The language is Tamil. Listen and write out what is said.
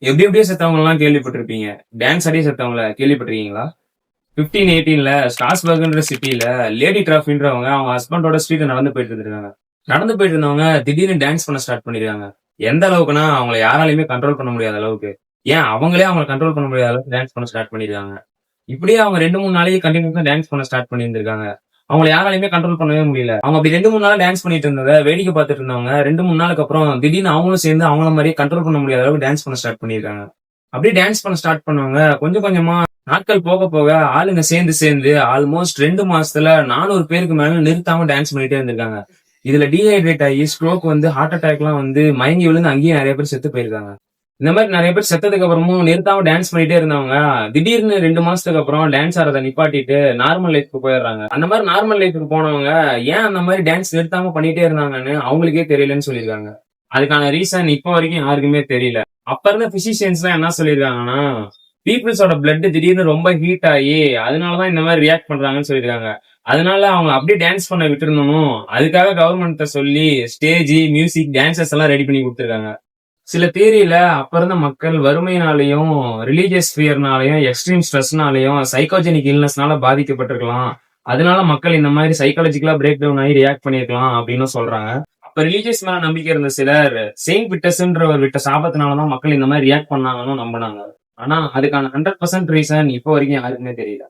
எப்படி எப்படியோ செத்தவங்க எல்லாம் கேள்விப்பட்டிருப்பீங்க. டான்ஸ் ஆடியே செத்தவங்கள கேள்விப்பட்டிருக்கீங்களா? 1518ல ஸ்ட்ராஸ்பர்க்ன்ற சிட்டில லேடி டிராஃபின்றவங்க அவங்க ஹஸ்பண்டோட ஸ்ட்ரீட்ல நடந்து போயிட்டு இருந்திருக்காங்க. நடந்து போயிட்டு இருந்தவங்க திடீர்னு டான்ஸ் பண்ண ஸ்டார்ட் பண்ணிருக்காங்க. எந்த அளவுக்குன்னா அவங்கள யாராலையுமே கண்ட்ரோல் பண்ண முடியாத அளவுக்கு. ஏன் அவங்களே அவங்கள கண்ட்ரோல் பண்ண முடியாத அளவுக்கு டான்ஸ் பண்ண ஸ்டார்ட் பண்ணிருக்காங்க. இப்படியே அவங்க 2-3 நாளைக்கு கண்டினியூஸா டான்ஸ் பண்ண ஸ்டார்ட் பண்ணியிருந்திருக்காங்க. அவங்கள யாராலையுமே கண்ட்ரோல் பண்ணவே முடியல. அவங்க அப்படி 2-3 நாள் டான்ஸ் பண்ணிட்டு இருந்ததை வேடிக்கை பார்த்துட்டு இருந்தவங்க 2-3 நாளுக்கு அப்புறம் திடீர்னு அவங்களும் சேர்ந்து அவங்கள மாதிரியே கண்ட்ரோல் பண்ண முடியாத அளவுக்கு டான்ஸ் பண்ண ஸ்டார்ட் பண்ணிருக்காங்க. அப்படியே டான்ஸ் பண்ண ஸ்டார்ட் பண்ணவங்க கொஞ்சம் கொஞ்சமா நாட்கள் போக போக ஆளுங்க சேர்ந்து சேர்ந்து ஆல்மோஸ்ட் 2 மாசத்துல 400 பேருக்கு மேல நிறுத்தாம டான்ஸ் பண்ணிட்டே இருந்திருக்காங்க. இதுல டீஹைட்ரேட் ஆகி ஸ்ட்ரோக் வந்து ஹார்ட் அட்டாக் எல்லாம் வந்து மயங்கி விழுந்து அங்கேயும் நிறைய பேர் செத்து போயிருக்காங்க. இந்த மாதிரி நிறைய பேர் செத்ததுக்கு அப்புறமும் நிறுத்தாம டான்ஸ் பண்ணிட்டே இருந்தவங்க திடீர்னு 2 மாசத்துக்கு அப்புறம் டான்ஸ் ஆறதை நிப்பாட்டிட்டு நார்மல் லைஃப்க்கு போயிடுறாங்க. அந்த மாதிரி நார்மல் லைஃப்க்கு போனவங்க ஏன் அந்த மாதிரி டான்ஸ் நிறுத்தாம பண்ணிட்டே இருந்தாங்கன்னு அவங்களுக்கே தெரியலன்னு சொல்லியிருக்காங்க. அதுக்கான ரீசன் இப்ப வரைக்கும் யாருக்குமே தெரியல. அப்ப இருந்த பிசிஷியன்ஸ் எல்லாம் என்ன சொல்லியிருக்காங்கன்னா, பீப்புள்ஸோட பிளட் திடீர்னு ரொம்ப ஹீட் ஆகி அதனாலதான் இந்த மாதிரி ரியாக்ட் பண்றாங்கன்னு சொல்லியிருக்காங்க. அதனால அவங்க அப்படியே டான்ஸ் பண்ண விட்டுருந்தணும். அதுக்காக கவர்மெண்ட்ட சொல்லி ஸ்டேஜ், மியூசிக், டான்சர்ஸ் எல்லாம் ரெடி பண்ணி கொடுத்துருக்காங்க. சில தியரியில அப்ப இருந்த மக்கள் வறுமையினாலையும் ரிலீஜியஸ் ஃபியர்னாலையும் எக்ஸ்ட்ரீம் ஸ்ட்ரெஸ்னாலையும் சைக்கோஜெனிக் இல்னஸ்னால பாதிக்கப்பட்டிருக்கலாம். அதனால மக்கள் இந்த மாதிரி சைக்காலஜிக்கலா பிரேக் டவுன் ஆகி ரியாக்ட் பண்ணிருக்கலாம் அப்படின்னு சொல்றாங்க. அப்ப ரிலீஜியஸ் மேல நம்பிக்கை இருந்த சிலர் செயின்ட் விட்டஸ்ன்றவர் விட்ட சாபத்தினாலதான் மக்கள் இந்த மாதிரி ரியாக்ட் பண்ணாங்கன்னு நம்பினாங்க. ஆனா அதுக்கான 100% ரீசன் இப்போ வரைக்கும் யாருக்குமே தெரியல.